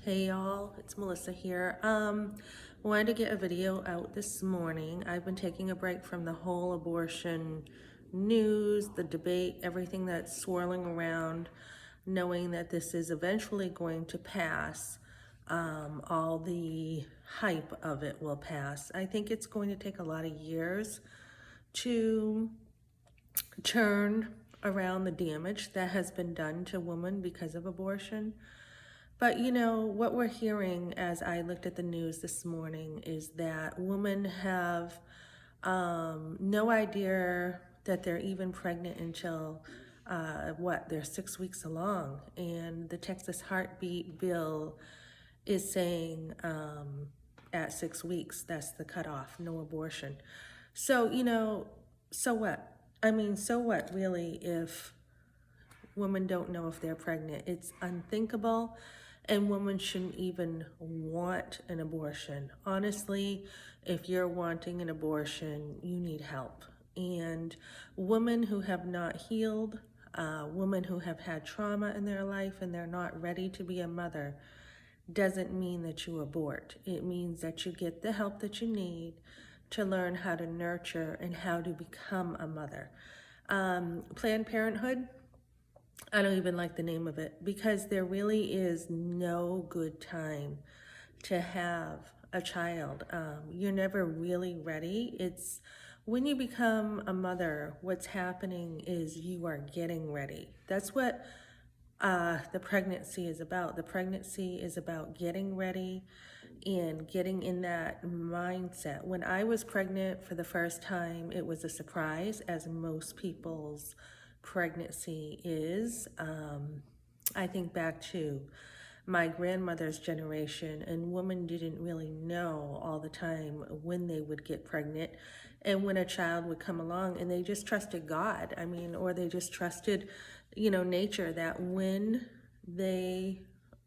Hey y'all, it's Melissa here. Wanted to get a video out this morning. I've been taking a break from the whole abortion news, the debate, everything that's swirling around, knowing that this is eventually going to pass. All the hype of it will pass. I think it's going to take a lot of years to turn around the damage that has been done to women because of abortion. But you know, what we're hearing as I looked at the news this morning is that women have no idea that they're even pregnant until they're 6 weeks along. And the Texas heartbeat bill is saying at 6 weeks, that's the cutoff, no abortion. So, so what? So what really if women don't know if they're pregnant? It's unthinkable, and women shouldn't even want an abortion. Honestly, if you're wanting an abortion, you need help. And women who have not healed, women who have had trauma in their life and they're not ready to be a mother, doesn't mean that you abort. It means that you get the help that you need to learn how to nurture and how to become a mother. Planned Parenthood, I don't even like the name of it, because there really is no good time to have a child. You're never really ready. It's when you become a mother, what's happening is you are getting ready. That's what the pregnancy is about. The pregnancy is about getting ready and getting in that mindset. When I was pregnant for the first time, it was a surprise, as most people's pregnancy is. I think back to my grandmother's generation, and women didn't really know all the time when they would get pregnant and when a child would come along, and they just trusted God. Or they just trusted, nature, that when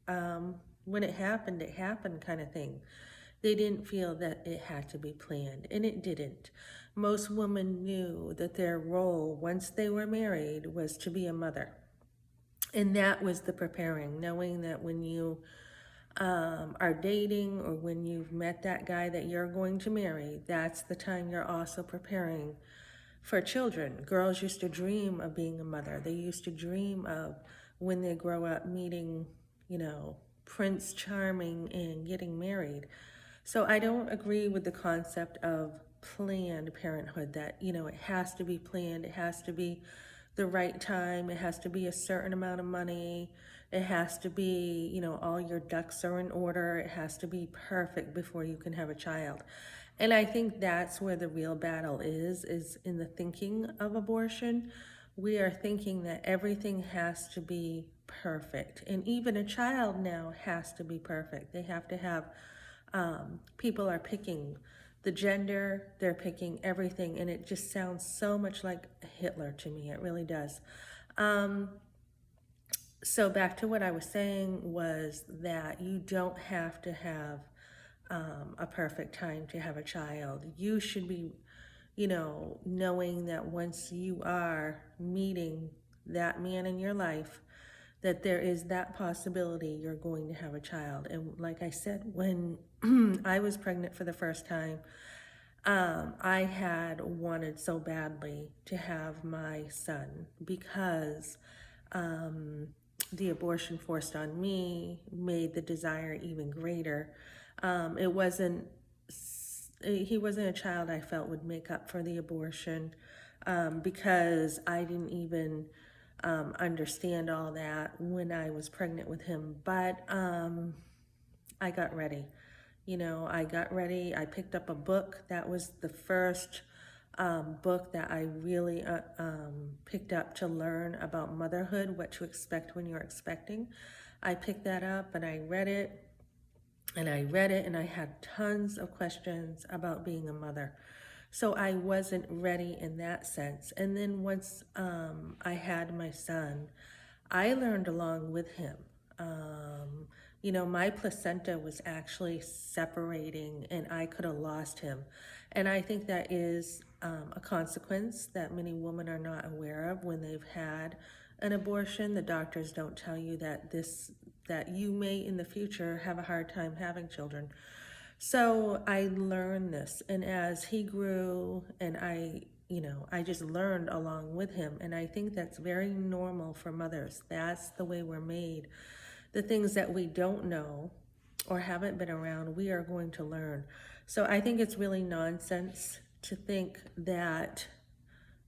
it happened kind of thing. They didn't feel that it had to be planned, and it didn't. Most women knew that their role once they were married was to be a mother. And that was the preparing, knowing that when you are dating or when you've met that guy that you're going to marry, that's the time you're also preparing for children. Girls used to dream of being a mother. They used to dream of, when they grow up, meeting, Prince Charming and getting married. So I don't agree with the concept of Planned Parenthood, that, it has to be planned, it has to be the right time, it has to be a certain amount of money, it has to be, all your ducks are in order, it has to be perfect before you can have a child. And I think that's where the real battle is in the thinking of abortion. We are thinking that everything has to be perfect. And even a child now has to be perfect. They have to have, people are picking the gender, they're picking everything, and it just sounds so much like Hitler to me. It really does. So back to what I was saying was that you don't have to have a perfect time to have a child. You should be, knowing that once you are meeting that man in your life, that there is that possibility you're going to have a child. And like I said, when I was pregnant for the first time, I had wanted so badly to have my son, because the abortion forced on me made the desire even greater. He wasn't a child I felt would make up for the abortion, because I didn't even understand all that when I was pregnant with him. But I got ready. I got ready. I picked up a book. That was the first book that I really picked up to learn about motherhood, what to expect when you're expecting. I picked that up and I read it. And I had tons of questions about being a mother. So I wasn't ready in that sense. And then once I had my son, I learned along with him. My placenta was actually separating and I could have lost him. And I think that is a consequence that many women are not aware of when they've had an abortion. The doctors don't tell you that this that you may in the future have a hard time having children. So I learned this, and as he grew, and I just learned along with him, and I think that's very normal for mothers. That's the way we're made. The things that we don't know or haven't been around, we are going to learn. So I think it's really nonsense to think that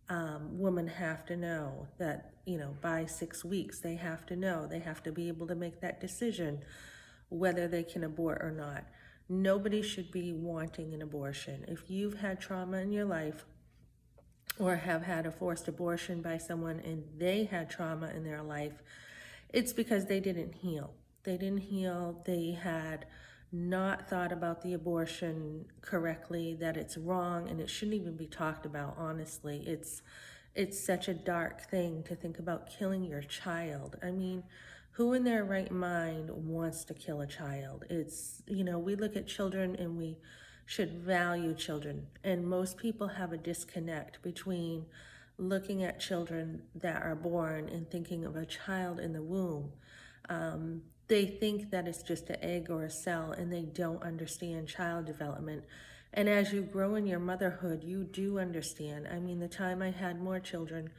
women have to know that, by 6 weeks, they have to know, they have to be able to make that decision whether they can abort or not. Nobody should be wanting an abortion. If you've had trauma in your life or have had a forced abortion by someone and they had trauma in their life, it's because they didn't heal. They didn't heal. They had not thought about the abortion correctly, that it's wrong and it shouldn't even be talked about, honestly. It's such a dark thing to think about killing your child. I mean, who in their right mind wants to kill a child? We look at children and we should value children. And most people have a disconnect between looking at children that are born and thinking of a child in the womb. They think that it's just an egg or a cell, and they don't understand child development. And as you grow in your motherhood, you do understand. I mean, the time I had more children,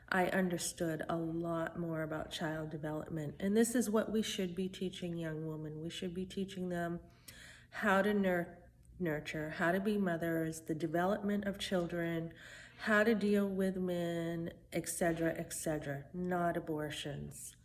I understood a lot more about child development. And this is what we should be teaching young women. We should be teaching them how to nurture, how to be mothers, the development of children, how to deal with men, etc., etc., not abortions.